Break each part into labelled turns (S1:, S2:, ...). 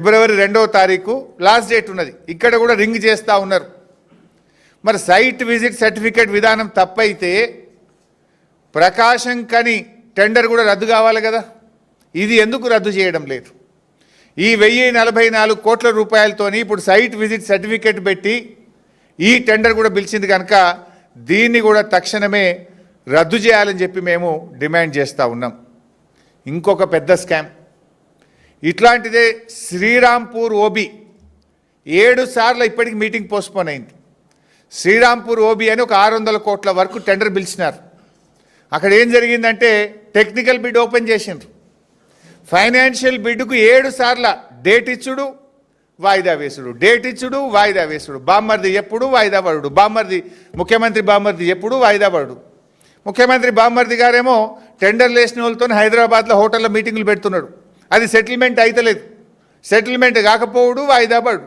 S1: ఫిబ్రవరి 2వ తారీఖు last date ఉన్నది. ఇక్కడ కూడా రింగ్ చేస్తూ ఉన్నారు. మరి సైట్ విజిట్ సర్టిఫికేట్ విధానం తప్పైతే ప్రకాశం కని టెండర్ కూడా రద్దు కావాలి కదా. ఇది ఎందుకు రద్దు చేయడం లేదు? ఈ 1044 కోట్ల రూపాయలతోని ఇప్పుడు సైట్ విజిట్ సర్టిఫికేట్ పెట్టి ఈ టెండర్ కూడా పిలిచింది కనుక దీన్ని కూడా తక్షణమే రద్దు చేయాలని చెప్పి మేము డిమాండ్ చేస్తూ ఉన్నాం. ఇంకొక పెద్ద స్కామ్ ఇట్లాంటిదే శ్రీరాంపూర్ ఓబీ 7 సార్లు ఇప్పటికి మీటింగ్ పోస్ట్పోన్ అయింది. శ్రీరాంపూర్ ఓబీ అని ఒక 600 కోట్ల వరకు టెండర్ పిలిచినారు. అక్కడ ఏం జరిగిందంటే టెక్నికల్ బిడ్ ఓపెన్ చేసిండ్రు. ఫైనాన్షియల్ బిడ్కు 7 సార్ల డేట్ ఇచ్చుడు వాయిదా వేసుడు, డేట్ ఇచ్చుడు వాయిదా వేసుడు. బామ్మర్ది ఎప్పుడు వాయిదా పడుడు, ముఖ్యమంత్రి బామ్మర్ది ఎప్పుడు వాయిదా పడుడు. ముఖ్యమంత్రి బామ్మర్ది గారేమో టెండర్లు వేసిన వాళ్ళతో హైదరాబాద్లో హోటల్లో మీటింగులు పెడుతున్నాడు. అది సెటిల్మెంట్ అయితలేదు. సెటిల్మెంట్ కాకపోవడు వాయిదా పడు.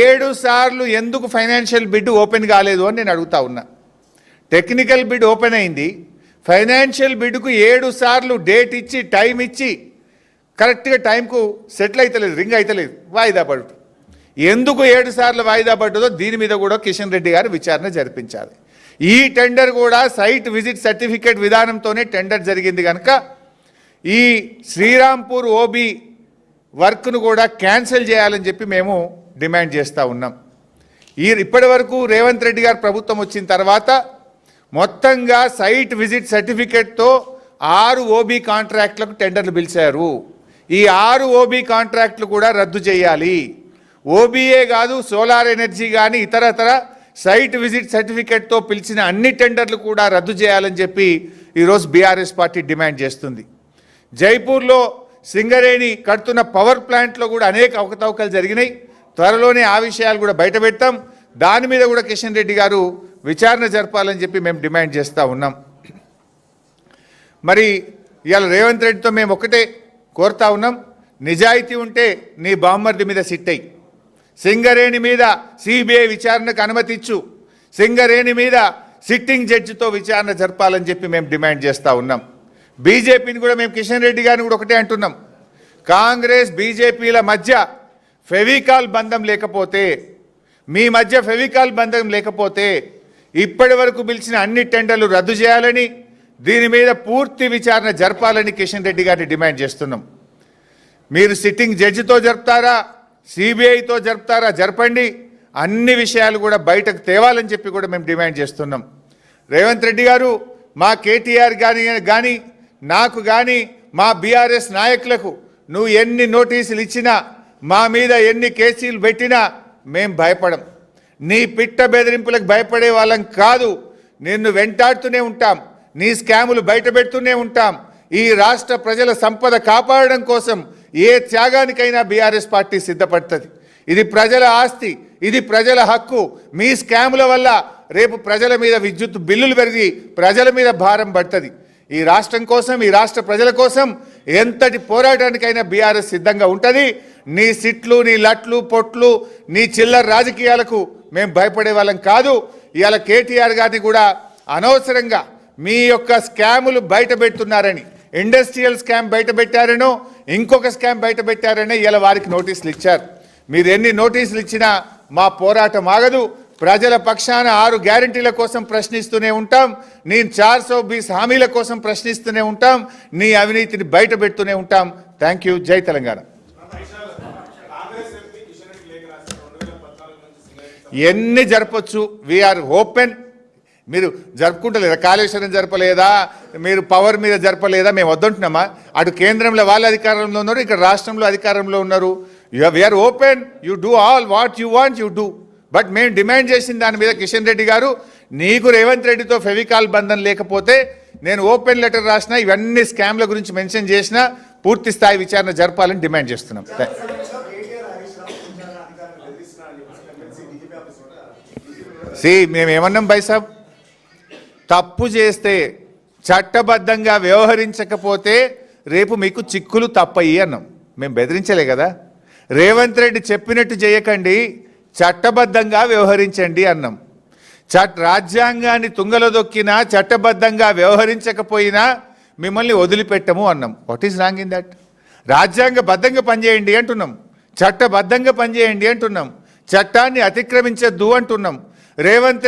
S1: 7 సార్లు ఎందుకు ఫైనాన్షియల్ బిడ్ ఓపెన్ కాలేదు అని నేను అడుగుతా ఉన్నా. టెక్నికల్ బిడ్ ఓపెన్ అయింది, ఫైనాన్షియల్ బిడ్కు 7 సార్లు డేట్ ఇచ్చి టైం ఇచ్చి కరెక్ట్గా టైంకు సెటిల్ అవుతలేదు, రింగ్ అవుతలేదు, వాయిదా పడు. ఎందుకు 7 సార్లు వాయిదా పడ్డదో దీని మీద కూడా కిషన్ రెడ్డి గారు విచారణ జరిపించాలి. ఈ టెండర్ కూడా సైట్ విజిట్ సర్టిఫికేట్ విధానంతోనే టెండర్ జరిగింది కనుక ఈ శ్రీరాంపూర్ ఓబీ వర్క్ను కూడా క్యాన్సిల్ చేయాలని చెప్పి మేము డిమాండ్ చేస్తూ ఉన్నాం. ఇప్పటి వరకు రేవంత్ రెడ్డి గారు ప్రభుత్వం వచ్చిన తర్వాత మొత్తంగా సైట్ విజిట్ సర్టిఫికేట్తో 6 ఓబీ కాంట్రాక్టులకు టెండర్లు పిలిచారు. ఈ 6 ఓబీ కాంట్రాక్టులు కూడా రద్దు చేయాలి. ఓబీఏ కాదు, సోలార్ ఎనర్జీ కానీ ఇతరతర సైట్ విజిట్ సర్టిఫికేట్తో పిలిచిన అన్ని టెండర్లు కూడా రద్దు చేయాలని చెప్పి ఈరోజు బీఆర్ఎస్ పార్టీ డిమాండ్ చేస్తుంది. జైపూర్లో సింగరేణి కడుతున్న పవర్ ప్లాంట్లో కూడా అనేక అవకతవకలు జరిగినాయి. త్వరలోనే ఆ విషయాలు కూడా బయటపెడతాం. దాని మీద కూడా కిషన్ రెడ్డి గారు విచారణ జరపాలని చెప్పి మేము డిమాండ్ చేస్తూ ఉన్నాం. మరి ఇవాళ రేవంత్ రెడ్డితో మేము ఒకటే కోరుతా ఉన్నాం, నిజాయితీ ఉంటే నీ బామ్మర్ది మీద సిట్ అయ్యి, సింగరేణి మీద సిబిఐ విచారణకు అనుమతి ఇచ్చు, సింగరేణి మీద సిట్టింగ్ జడ్జితో విచారణ జరపాలని చెప్పి మేము డిమాండ్ చేస్తూ ఉన్నాం. బీజేపీని కూడా మేము కిషన్ రెడ్డి గారిని కూడా ఒకటే అంటున్నాం, కాంగ్రెస్ బీజేపీల మధ్య ఫెవికాల్ బంధం లేకపోతే, మీ మధ్య ఫెవికాల్ బంధం లేకపోతే ఇప్పటి వరకు పిలిచిన అన్ని టెండర్లు రద్దు చేయాలని, దీని మీద పూర్తి విచారణ జరపాలని కిషన్ రెడ్డి గారిని డిమాండ్ చేస్తున్నాం. మీరు సిట్టింగ్ జడ్జితో జరుపుతారా, సిబిఐతో జరుపుతారా, జరపండి. అన్ని విషయాలు కూడా బయటకు తేవాలని చెప్పి కూడా మేము డిమాండ్ చేస్తున్నాం. రేవంత్ రెడ్డి గారు మా కేటీఆర్ కానీ నాకు కానీ మా బీఆర్ఎస్ నాయకులకు నువ్వు ఎన్ని నోటీసులు ఇచ్చినా, మా మీద ఎన్ని కేసులు పెట్టినా మేం భయపడం. నీ పిట్ట బెదిరింపులకు భయపడే వాళ్ళం కాదు. నిన్ను వెంటాడుతూనే ఉంటాం, నీ స్కాములు బయట పెడుతూనే ఉంటాం. ఈ రాష్ట్ర ప్రజల సంపద కాపాడడం కోసం ఏ త్యాగానికైనా బీఆర్ఎస్ పార్టీ సిద్ధపడుతుంది. ఇది ప్రజల ఆస్తి, ఇది ప్రజల హక్కు. మీ స్కాముల వల్ల రేపు ప్రజల మీద విద్యుత్ బిల్లులు పెరిగి ప్రజల మీద భారం పడుతుంది. ఈ రాష్ట్రం కోసం, ఈ రాష్ట్ర ప్రజల కోసం ఎంతటి పోరాటానికైనా బీఆర్ఎస్ సిద్ధంగా ఉంటుంది. నీ సిట్లు, నీ లట్లు, పొట్లు, నీ చిల్లర రాజకీయాలకు మేము భయపడే వాళ్ళం కాదు. ఇవాళ కేటీఆర్ గారిని కూడా అనవసరంగా మీ యొక్క స్కాములు బయట పెడుతున్నారని, ఇండస్ట్రియల్ స్కామ్ బయట పెట్టారనో ఇంకొక స్కామ్ బయట పెట్టారని ఇలా వారికి నోటీసులు ఇచ్చారు. మీరు ఎన్ని నోటీసులు ఇచ్చినా మా పోరాటం ఆగదు. ప్రజల పక్షాన 6 గ్యారంటీల కోసం ప్రశ్నిస్తూనే ఉంటాం. నీ 420 హామీల కోసం ప్రశ్నిస్తూనే ఉంటాం. నీ అవినీతిని బయట పెడుతూనే ఉంటాం. Thank you. జై తెలంగాణ. ఎన్ని జరపచ్చు, వీఆర్ ఓపెన్. మీరు జరుపుకుంటలేదా? కాళేశ్వరం జరపలేదా? మీరు పవర్ మీద జరపలేదా? మేము వద్దంటున్నామా? అటు కేంద్రంలో వాళ్ళ అధికారంలో ఉన్నారు, ఇక్కడ రాష్ట్రంలో అధికారంలో ఉన్నారు. We're open. You do all what you want, you do. But మేము డిమాండ్ చేసిన దాని మీద కిషన్ రెడ్డి గారు, నీకు రేవంత్ రెడ్డితో ఫెవికాల్ బంధం లేకపోతే నేను ఓపెన్ లెటర్ రాసిన, ఇవన్నీ స్కామ్ల గురించి మెన్షన్ చేసిన పూర్తి స్థాయి విచారణ జరపాలని డిమాండ్ చేస్తున్నాం. మేమేమన్నాం బైసాబ్, తప్పు చేస్తే చట్టబద్ధంగా వ్యవహరించకపోతే రేపు మీకు చిక్కులు తప్పయి అన్నాం. మేము బెదిరించలే కదా. రేవంత్ రెడ్డి చెప్పినట్టు చేయకండి, చట్టబద్ధంగా వ్యవహరించండి అన్నాం. రాజ్యాంగాన్ని తుంగలో దొక్కినా, చట్టబద్ధంగా వ్యవహరించకపోయినా మిమ్మల్ని వదిలిపెట్టము అన్నాం. What is wrong in that? రాజ్యాంగబద్ధంగా పనిచేయండి అంటున్నాం. చట్టబద్ధంగా పనిచేయండి అంటున్నాం, చట్టాన్ని అతిక్రమించొద్దు అంటున్నాం. రేవంత్